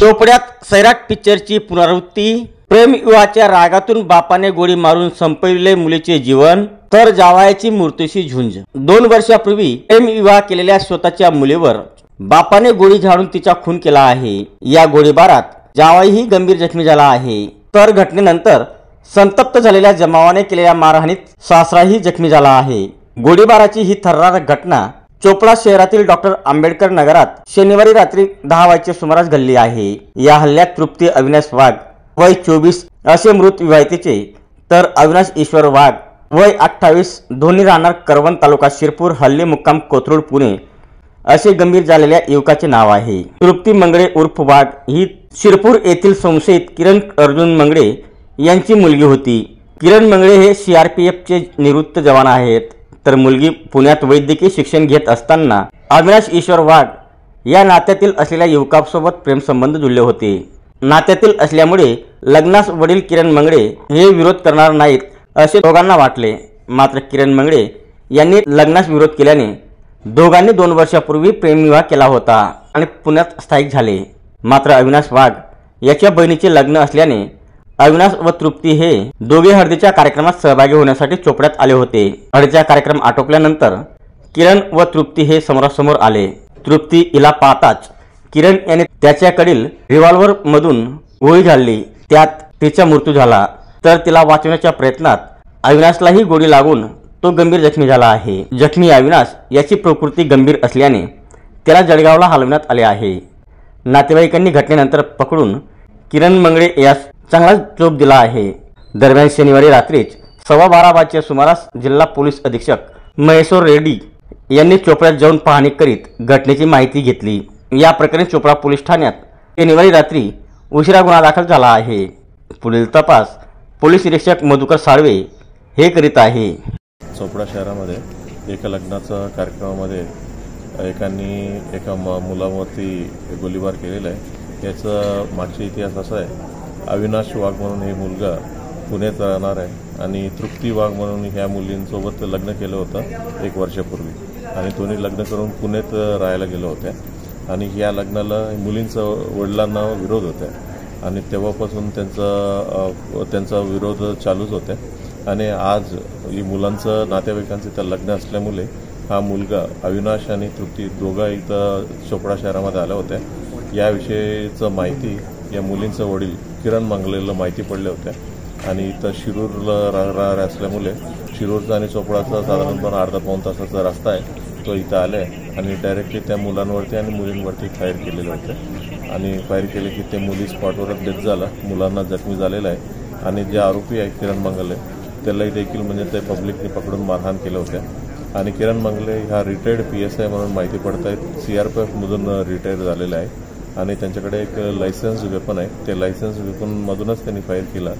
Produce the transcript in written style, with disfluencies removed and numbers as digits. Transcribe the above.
चोपड्यात सैराट पिक्चरची पुनरावृत्ती। प्रेम विवाहाच्या रागातून बापाने गोळी मारून संपविले मुलीचे जीवन, तर जावयाची मृत्यूशी झुंज। 2 वर्षापूर्वी प्रेम विवाह केलेल्या स्वतःच्या मुलीवर बापाने गोळी झाडून तिचा खून केला आहे। या गोळीबारात जावईही गंभीर जखमी झाला आहे, तर घटनेनंतर संतप्त झालेल्या जमावाने केलेल्या मारहाणीत सासराही जखमी झाला आहे। गोळीबाराची ही थर्रारक घटना चोपडा शहरातील डॉक्टर आंबेडकर नगरात शनिवारी रात्री 10 वाजच्या सुमारास घडली आहे। या हल्ल्यात तृप्ती अविनाश वाघ वय 24 असे मृत विवाहितेचे, तर अविनाश ईश्वर वाघ वय 28 दोन्ही राहणार करवण तालुका शिरपूर, हल्ली मुक्काम कोथरूड पुणे असे गंभीर झालेल्या युवकाचे नाव आहे। तृप्ती मंगळे उर्फ वाघ ही शिरपूर येथील संशयित किरण अर्जुन मंगळे यांची मुलगी होती। किरण मंगळे हे CRPFचे निवृत्त जवान आहेत, तर मुलगी पुण्यात वैद्यकीय शिक्षण घेत असताना अविनाश ईश्वर वाघ या नात्यातील असलेल्या युवकासोबत प्रेमसंबंध जुळले होते। नात्यातील असल्यामुळे लग्नास वडील किरण मंगळे हे विरोध करणार नाहीत असे दोघांना वाटले, मात्र किरण मंगळे यांनी लग्नास विरोध केल्याने दोघांनी 2 वर्षापूर्वी प्रेमविवाह केला होता आणि पुण्यात स्थायिक झाले। मात्र अविनाश वाघ याच्या बहिणीचे लग्न असल्याने अविनाश व तृप्ती हे दोघे हळदीच्या कार्यक्रमात सहभागी होण्यासाठी चोपड्यात आले होते। हळदीचा कार्यक्रम आटोपल्यानंतर किरण व तृप्ती हे समोरासमोर आले। तृप्ती हिला पाहताच किरण याने त्याच्याकडील रिव्हॉल्वर मधून गोळी झाडली, त्यात तिचा मृत्यू झाला, तर तिला वाचवण्याच्या प्रयत्नात अविनाशलाही गोळी लागून तो गंभीर जखमी झाला आहे। जखमी अविनाश याची प्रकृती गंभीर असल्याने त्याला जळगावला हलवण्यात आले आहे। नातेवाईकांनी घटनेनंतर पकडून किरण मंगळे यास चांगला चोप दिला आहे। दरम्यान शनिवारी रात्रीच 12:15 वाजच्या सुमारास जिल्हा पोलीस अधीक्षक महेश्वर रेड्डी यांनी चोपड्यात जाऊन पाहणी करीत घटनेची माहिती घेतली। या प्रकरणी चोपडा पोलीस ठाण्यात शनिवारी रात्री उशिरा गुन्हा दाखल झाला आहे। पुढील तपास पोलीस निरीक्षक मधुकर साळवे हे करीत आहे। चोपडा शहरामध्ये एका लग्नाच्या कार्यक्रमामध्ये एकांनी एका मुलावरती गोळीबार केलेला आहे। याचा मागचा इतिहास असा आहे, अविनाश वाघ म्हणून हे मुलगा पुण्यात राहणार आहे आणि तृप्ती वाघ म्हणून ह्या मुलींसोबत लग्न केलं होतं 1 वर्षापूर्वी आणि दोन्ही लग्न करून पुण्यात राहायला गेलो होत्या आणि ह्या लग्नाला मुलींचं वडिलांना विरोध होता आणि तेव्हापासून त्यांचा विरोध चालूच होता आणि आज ही मुलांचं नातेवाईकांचं इथं लग्न असल्यामुळे हा मुलगा अविनाश आणि तृप्ती दोघा इथं चोपडा शहरामध्ये आल्या होत्या। याविषयीचं माहिती या मुलींचं वडील किरण मंगलेला माहिती पडले होत्या आणि इथं शिरूरला राहणार असल्यामुळे शिरूरचा आणि चोपडाचा साधारणपणे अर्धा-पाऊण तासाचा रस्ता आहे, तो इथं आले आणि डायरेक्टली त्या मुलांवरती आणि मुलींवरती फायर केलेले होते आणि फायर केले की ते मुली स्पॉटवरच डेथ झाला, मुलांना जखमी झालेला आहे आणि जे आरोपी आहे किरण मंगले त्यालाही देखील म्हणजे ते पब्लिकने पकडून मारहाण केलं होत्या आणि किरण मंगले हा रिटायर्ड PSI म्हणून माहिती पडत आहेत, CRPFमधून रिटायर झालेला आहे आणि त्यांच्याकडे एक लायसन्स वेपन आहे, ते लायसन्स वेपनमधूनच त्यांनी फायर केला